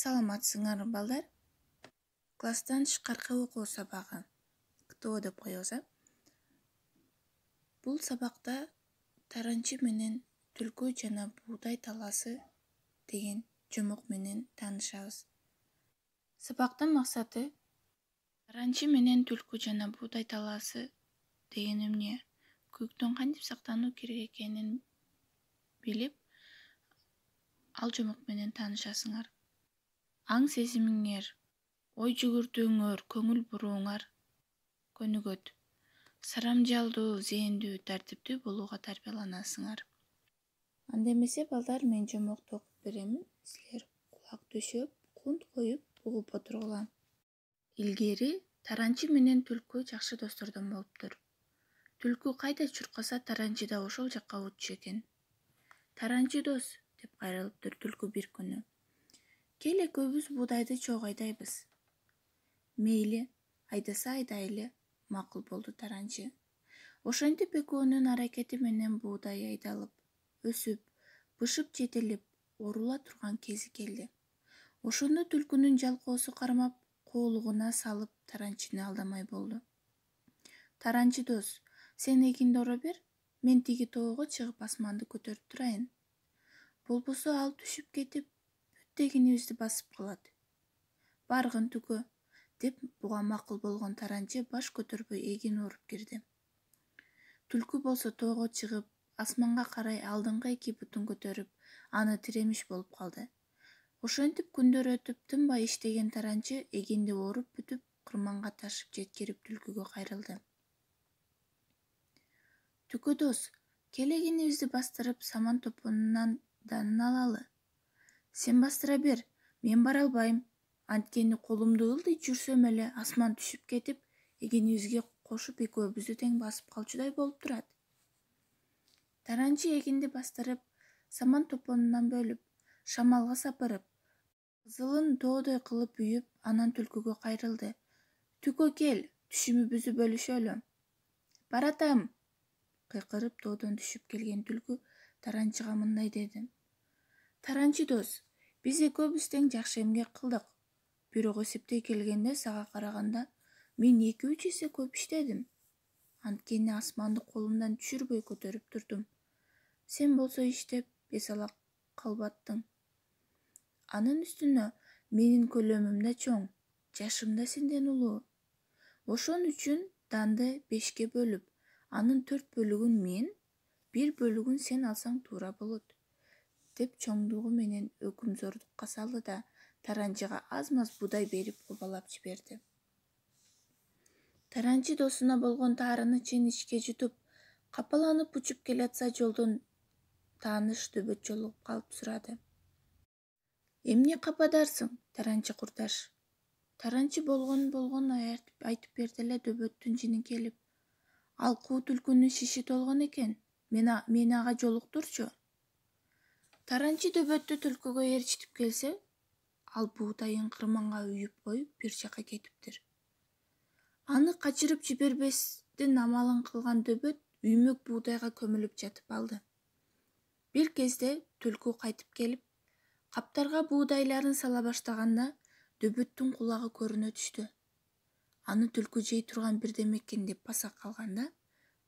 Саламатсыңар балдар. Класстан тышкаркы окуу сабагы КТО деп коебуз. Бул сабакта таранчы менен түлкү жана буудай талаасы деген жомок менен таанышабыз. Сабактын максаты таранчы менен түлкү жана буудай талаасы деген эмне, күйүктөн кантип сактануу керек экенин билип, ал жомок менен таанышасыңар. Аң сезимиңер, ой жүгүртүүңөр, көңүл бурууңар көнүгөт. Сарамжалдуу, зээндүү, тартиптүү болууга тарбияланасыңар. Анда эмесе балдар, мен жомокту окуп беремин. Силер кулак төшөп, кунт коюп угуп отургула. Илгери таранчы менен түлкү жакшы достордон болуптур. Түлкү кайда чуркаса, таранчы да ошол жакка уччу экен. Таранчы дос деп кайрылыптыр түлкү бир күнү. Кел экөөбүз буудайды чогуу айдайбыз. Мейли, айдаса айдайлы, макул болду таранчы. Ошентип экөөнүн аракети менен буудай айдалып, өсүп, бышып жетилип, орула турган кези келди. Ошондо түлкүнүн жалкоосу кармап, коолугуна салып таранчыны алдамай болду. Таранчы дос, сен эгинди оро бер, мен тиги тоого чыгып асманды көтөрүп турайын. Болбосо ал түшүп кетип, бүт эгинибизди басып калат. Баргын түгө, деп буга макул болгон таранчы баш көтөрбөй эгин оруп кирди. Түлкү болсо тоого чыгып, асманга карай алдыңкы эки бутун көтөрүп, аны тиремиш болуп калды. Ошентип күндөр өтүп, тынбай иштеген таранчы эгинди оруп бүтүп, кырманга ташып жеткирип түлкүгө кайрылды. Түкө дос, кел эгинибизди бастырып, саман топонунан данын алалы. Сен бастыра бер, мен бара албайм. Анткени колумду ылдый жүрсөм эле асман түшүп кетип, эгинибизге кошуп экөөбүздү тең басып калчудай болуп турат. Таранчы эгинди бастырып, саман топонунан бөлүп, шамалга сапырып, кызылын тоодой кылып үйүп, анан түлкүгө кайрылды. Түкө кел, түшүмүбүздү бөлүшөлү. Баратам! Кыйкырып тоодон түшүп келген түлкү таранчыга мындай деди. Таранчы дос, биз экөөбүз тең жакшы эмгек кылдык. Бирок эсептей келгенде сага караганда мен 2-3 эсе көп иштедим. Анткени асманды колумдан түшүрбөй көтөрүп турдум. Сен болсо иштеп, эсалак калбаттың. Анын үстүнө менин көлөмүм да чоң, жашым да сенден улуу. Ошон үчүн данды 5ке бөлүп, анын 4 бөлүгүн мен, 1 бөлүгүн сен алсаң туура болот, деп чоңдугу менен өкүмзордукка салды да таранчыга аз-маз буудай берип кубалап жиберди. Таранчы досуна болгон таарыны чейин ичке жутуп, капаланып учуп келатса жолдон тааныш дөбөт жолугуп калып сурады. Эмне кападарсың, таранчы курдаш? Таранчы болгон айтып берди эле дөбөттүн жини келип. Ал куу түлкүнүн шиши толгон экен, мени ага жолуктурчу. Таранчы дөбөттү түлкүгө ээрчитип келсе, ал буудайын кырманга үйүп коюп бир жака кетиптир. Аны качырып жибербестин амалын кылган дөбөт үймөк буудайга көмүлүп жатып алды. Бир кезде түлкү кайтып келип, каптарга буудайларын сала баштаганда дөбөттүн кулагы көрүнө түштү. Аны түлкү жей турган бирдеме экен деп баса калганда,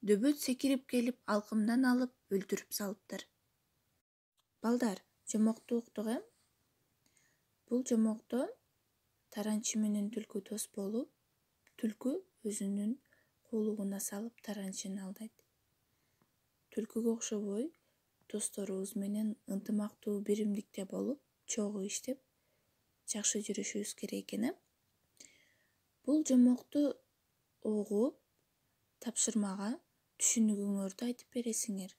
дөбөт секирип келип алкымдан алып өлтүрүп салыптыр. Балдар, жомокту уктук, Бул жомокто таранчы менен түлкү дос болуп, түлкү өзүнүн коолугуна салып таранчыны алдайт. Түлкүгө окшобой досторубуз менен ынтымактуу биримдикте болуп, чогуу иштеп, жакшы жүрүшүбүз керек экен. Бул жомокту угуп, тапшырмага түшүнүгүңөрдү айтып бересиңер.